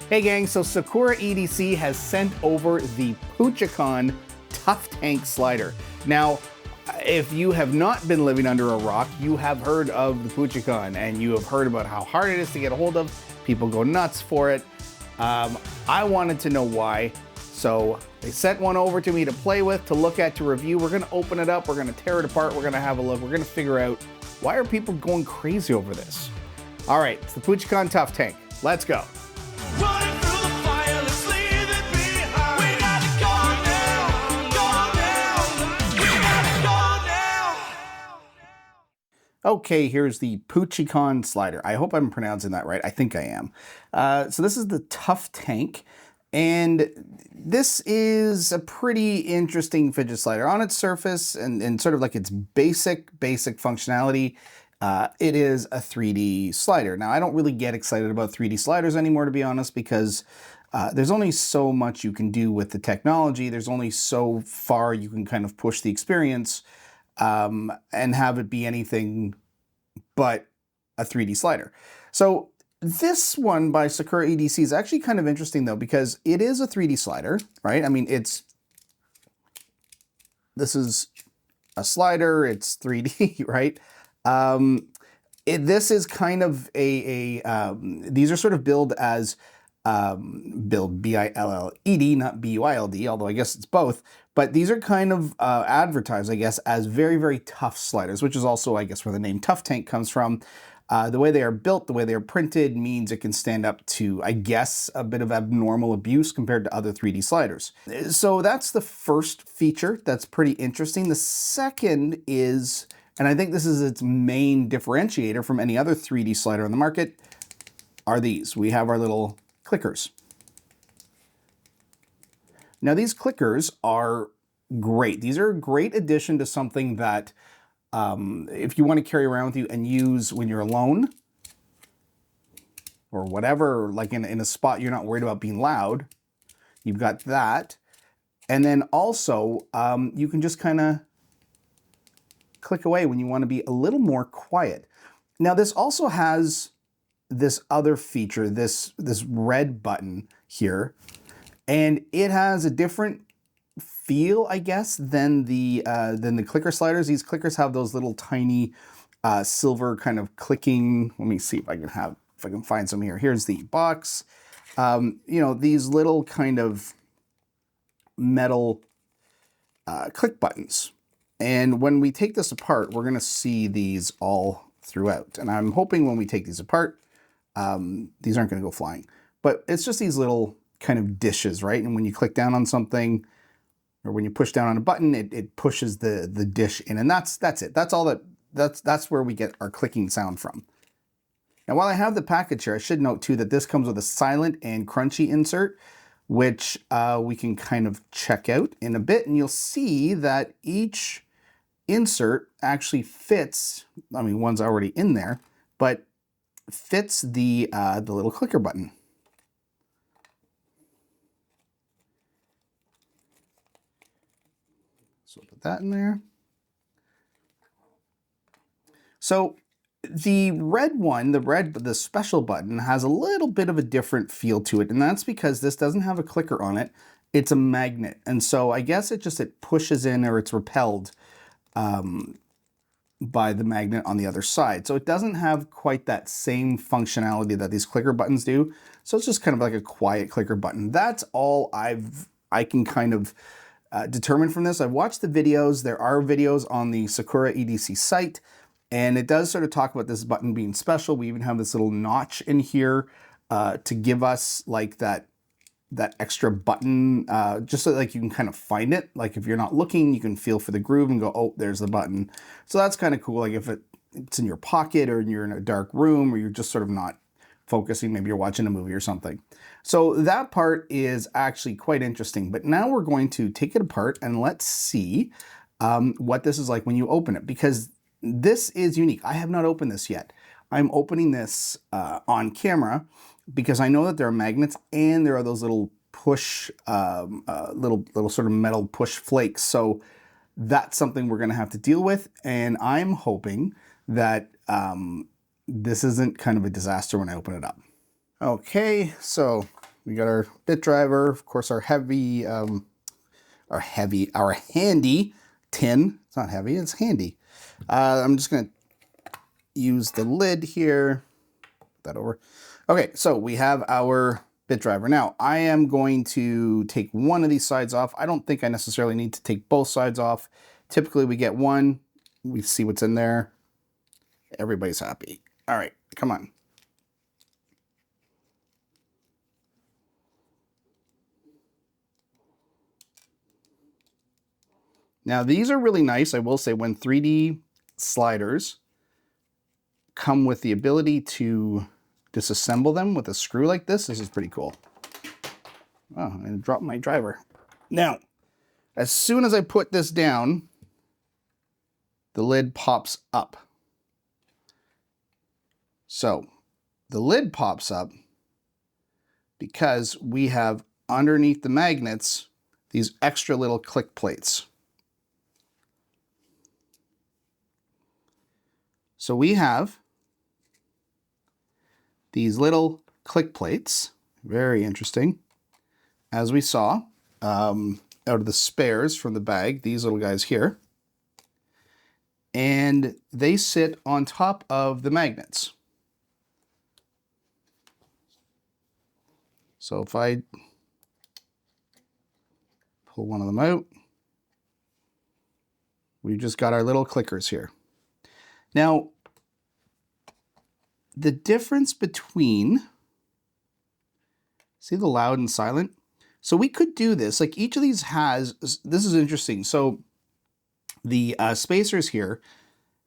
Hey gang, so Sakura EDC has sent over the Puchicon Tough Tank slider. Now, if you have not been living under a rock, you have heard of the Puchicon and you have heard about how hard it is to get a hold of. People go nuts for it. I wanted to know why. So they sent one over to me to play with, to look at, to review. We're gonna open it up, we're gonna tear it apart, we're gonna have a look, we're gonna figure out why are people going crazy over this. All right, it's the Puchicon Tough Tank. Let's go. Okay, here's the Puchicon slider. I hope I'm pronouncing that right. I think I am. So this is the Tough Tank, and this is a pretty interesting fidget slider. On its surface and sort of like its basic functionality, it is a 3D slider. Now, I don't really get excited about 3D sliders anymore, to be honest, because there's only so much you can do with the technology. There's only so far you can kind of push the experience and have it be anything but a 3D slider. So this one by Sakura EDC is actually kind of interesting though, because it is a 3D slider, right? I mean, this is a slider, it's 3D, right? This is kind of these are sort of billed as billed B-I-L-L-E-D, not B-U-I-L-D, although I guess it's both. But these are kind of advertised, I guess, as very, very tough sliders, which is also, I guess, where the name Tough Tank comes from. The way they are built, the way they are printed means it can stand up to, I guess, a bit of abnormal abuse compared to other 3D sliders. So that's the first feature that's pretty interesting. The second is, and I think this is its main differentiator from any other 3D slider on the market, are these. We have our little clickers. Now these clickers are great. These are a great addition to something that if you want to carry around with you and use when you're alone or whatever, like in a spot you're not worried about being loud, you've got that. And then also you can just kind of click away when you want to be a little more quiet. Now this also has this other feature, this red button here, and it has a different feel, I guess, than the clicker sliders. These clickers have those little tiny silver kind of clicking. Let me see if I can find some here. Here's the box. You know, these little kind of metal click buttons. And when we take this apart, we're gonna see these all throughout. And I'm hoping when we take these apart, these aren't gonna go flying. But it's just these little kind of dishes, right? And when you click down on something, or when you push down on a button, it pushes the dish in, and that's it. That's all that's where we get our clicking sound from. Now, while I have the package here, I should note too that this comes with a silent and crunchy insert, which we can kind of check out in a bit, and you'll see that each insert actually fits. I mean, one's already in there, but fits the little clicker button. So put that in there. So the red one, the special button, has a little bit of a different feel to it, and that's because this doesn't have a clicker on it. It's a magnet, and so I guess it pushes in, or it's repelled by the magnet on the other side. So it doesn't have quite that same functionality that these clicker buttons do. So it's just kind of like a quiet clicker button. That's all I can kind of determine from this. I've watched the videos. There are videos on the Sakura EDC site, and it does sort of talk about this button being special. We even have this little notch in here to give us like that extra button, just so like you can kind of find it. Like if you're not looking, you can feel for the groove and go, oh, there's the button. So that's kind of cool. Like if it's in your pocket, or you're in a dark room, or you're just sort of not focusing, maybe you're watching a movie or something. So that part is actually quite interesting. But now we're going to take it apart and let's see what this is like when you open it, because this is unique. I have not opened this yet. I'm opening this on camera because I know that there are magnets and there are those little push, little sort of metal push flakes. So that's something we're gonna have to deal with. And I'm hoping that this isn't kind of a disaster when I open it up. Okay, so we got our bit driver, of course, our handy tin. It's not heavy, it's handy. I'm just gonna use the lid here, put that over. Okay, so we have our bit driver. Now, I am going to take one of these sides off. I don't think I necessarily need to take both sides off. Typically, we get one, we see what's in there. Everybody's happy. All right, come on. Now, these are really nice. I will say when 3D sliders come with the ability to disassemble them with a screw like this is pretty cool. Oh, I dropped my driver. Now, as soon as I put this down, the lid pops up. So the lid pops up because we have underneath the magnets these extra little click plates. So we have these little click plates, very interesting. As we saw, out of the spares from the bag, these little guys here. And they sit on top of the magnets. So if I pull one of them out, we've just got our little clickers here. Now, the difference between, see the loud and silent? So we could do this, like each of these has, this is interesting. So the spacers here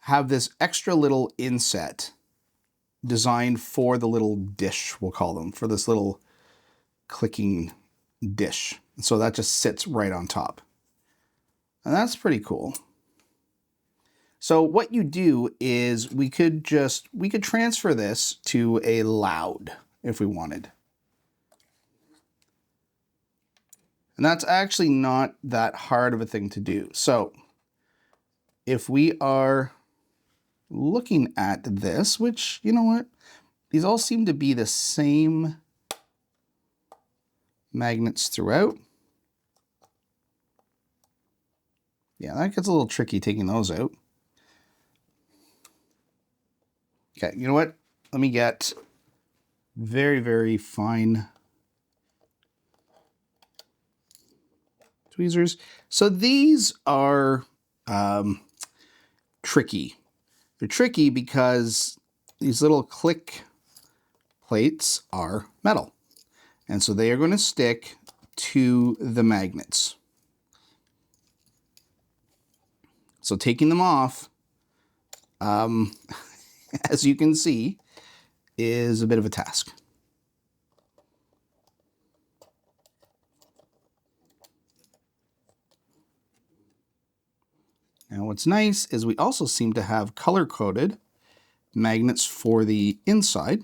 have this extra little inset designed for the little dish, we'll call them, for this little clicking dish. And so that just sits right on top. And that's pretty cool. So what you do is we could transfer this to a loud if we wanted. And that's actually not that hard of a thing to do. So if we are looking at this, which, you know what, these all seem to be the same magnets throughout. Yeah, that gets a little tricky taking those out. Okay, you know what? Let me get very, very fine tweezers. So these are tricky. They're tricky because these little click plates are metal. And so they are going to stick to the magnets. So taking them off, as you can see, is a bit of a task. Now what's nice is we also seem to have color-coded magnets for the inside,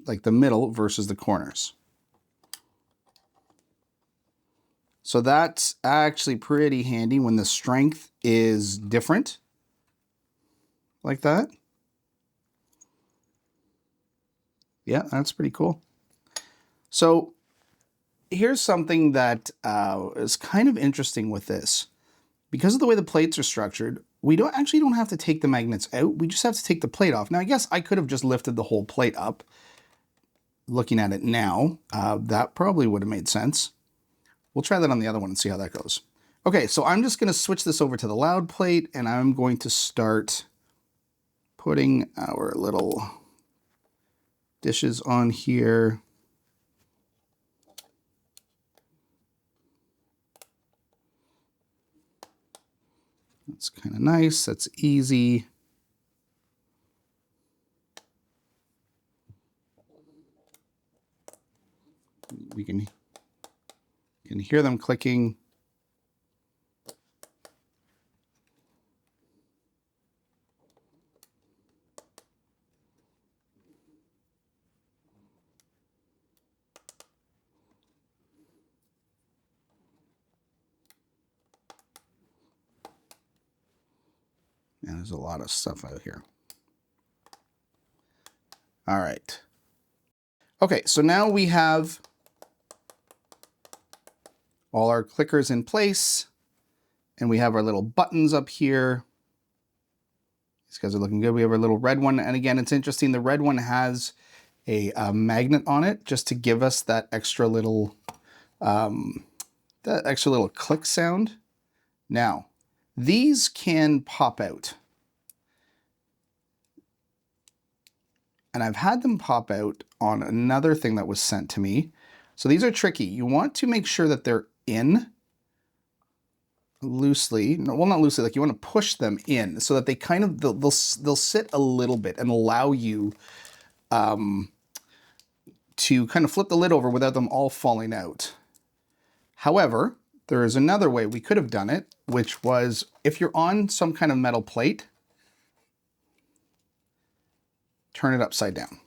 like the middle versus the corners. So that's actually pretty handy when the strength is different, like that. Yeah, that's pretty cool. So here's something that is kind of interesting with this. Because of the way the plates are structured, we don't have to take the magnets out. We just have to take the plate off. Now, I guess I could have just lifted the whole plate up. Looking at it now, that probably would have made sense. We'll try that on the other one and see how that goes. Okay, so I'm just going to switch this over to the loud plate, and I'm going to start putting our little dishes on here. That's kind of nice. That's easy. We can hear them clicking. And there's a lot of stuff out here. All right. Okay, so now we have all our clickers in place, and we have our little buttons up here. These guys are looking good. We have our little red one, and again, it's interesting. The red one has a magnet on it just to give us that extra little click sound. Now, these can pop out. And I've had them pop out on another thing that was sent to me. So these are tricky. You want to make sure that they're in loosely. No, well, not loosely, like you want to push them in so that they kind of, they'll sit a little bit and allow you to kind of flip the lid over without them all falling out. However, there is another way we could have done it, which was if you're on some kind of metal plate, turn it upside down.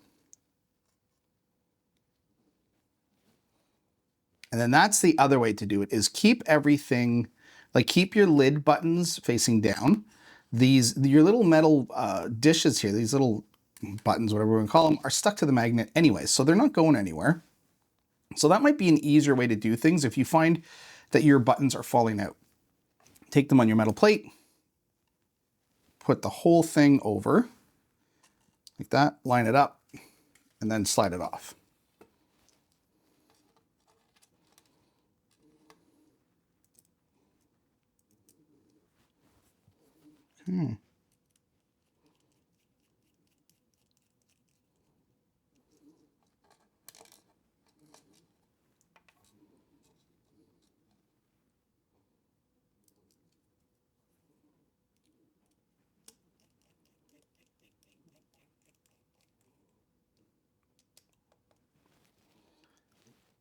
And then that's the other way to do it, is keep everything, like keep your lid buttons facing down. Your little metal dishes here, these little buttons, whatever we're gonna call them, are stuck to the magnet anyway, so they're not going anywhere. So that might be an easier way to do things if you find that your buttons are falling out. Take them on your metal plate, put the whole thing over, like that, line it up, and then slide it off. Okay.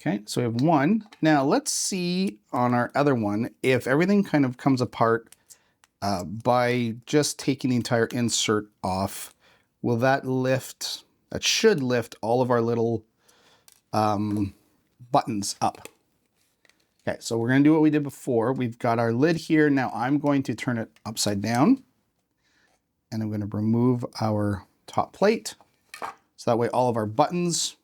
Okay, so we have one. Now let's see on our other one if everything kind of comes apart by just taking the entire insert off. Will that lift? That should lift all of our little buttons up. Okay, so we're gonna do what we did before. We've got our lid here. Now I'm going to turn it upside down, and I'm gonna remove our top plate. So that way all of our buttons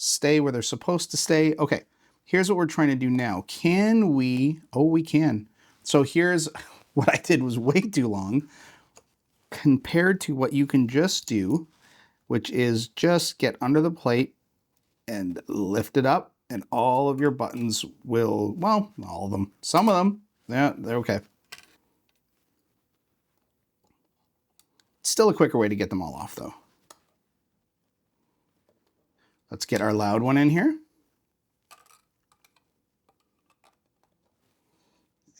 stay where they're supposed to stay. Okay, here's what we're trying to do now. Can we, oh, we can. So here's what I did was way too long compared to what you can just do, which is just get under the plate and lift it up, and all of your buttons will, well, all of them, some of them, yeah, they're okay. Still a quicker way to get them all off though. Let's get our loud one in here.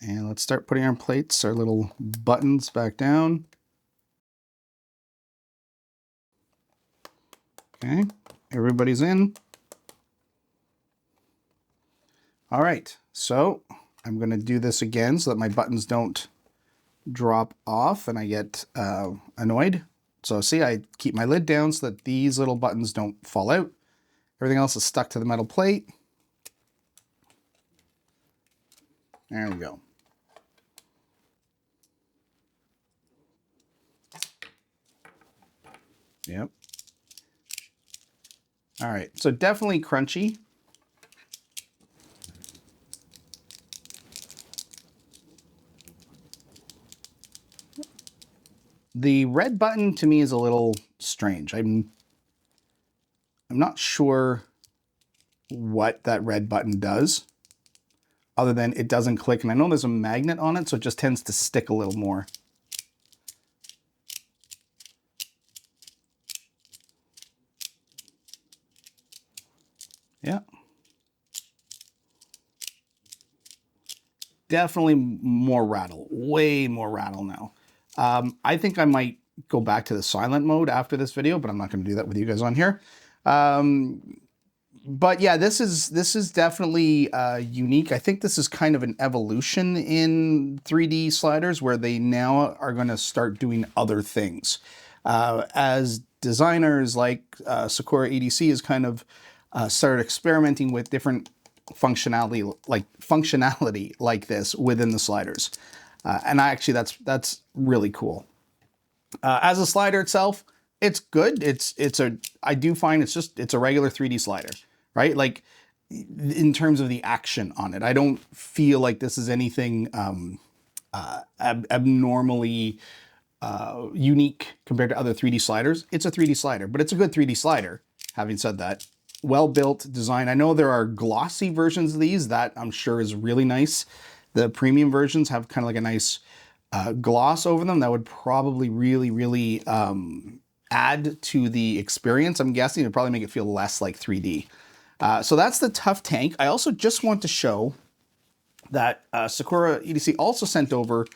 And let's start putting our plates, our little buttons back down. Okay, everybody's in. All right, so I'm gonna do this again so that my buttons don't drop off and I get annoyed. So see, I keep my lid down so that these little buttons don't fall out. Everything else is stuck to the metal plate. There we go. Yep. All right, so definitely crunchy. The red button to me is a little strange. I'm not sure what that red button does, other than it doesn't click. And I know there's a magnet on it, so it just tends to stick a little more. Yeah. Definitely more rattle, way more rattle now. I think I might go back to the silent mode after this video, but I'm not going to do that with you guys on here. But yeah, this is definitely unique. I think this is kind of an evolution in 3D sliders where they now are going to start doing other things. As designers like Sakura EDC has kind of started experimenting with different functionality like this within the sliders. And actually that's really cool. As a slider itself, It's good. I do find it's a regular 3D slider, right? Like in terms of the action on it, I don't feel like this is anything abnormally unique compared to other 3D sliders. It's a 3D slider, but it's a good 3D slider. Having said that, well-built design. I know there are glossy versions of these that I'm sure is really nice. The premium versions have kind of like a nice gloss over them that would probably really add to the experience. I'm guessing it'd probably make it feel less like 3D. So that's the Tough Tank. I also just want to show that Sakura EDC also sent over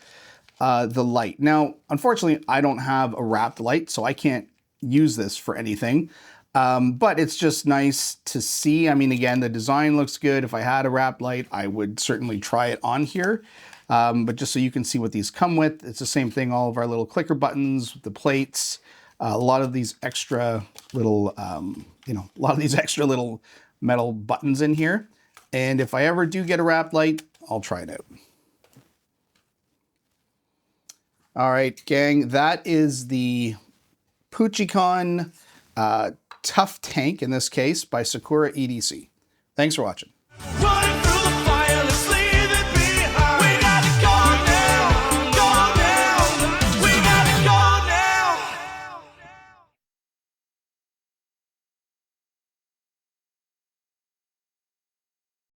the light. Now, unfortunately, I don't have a wrapped light, so I can't use this for anything. But it's just nice to see. I mean, again, the design looks good. If I had a wrapped light, I would certainly try it on here. But just so you can see what these come with, it's the same thing. All of our little clicker buttons, the plates, a lot of these extra little, metal buttons in here. And if I ever do get a wrapped light, I'll try it out. All right, gang, that is the Puchicon Tough Tank, in this case, by Sakura EDC. Thanks for watching.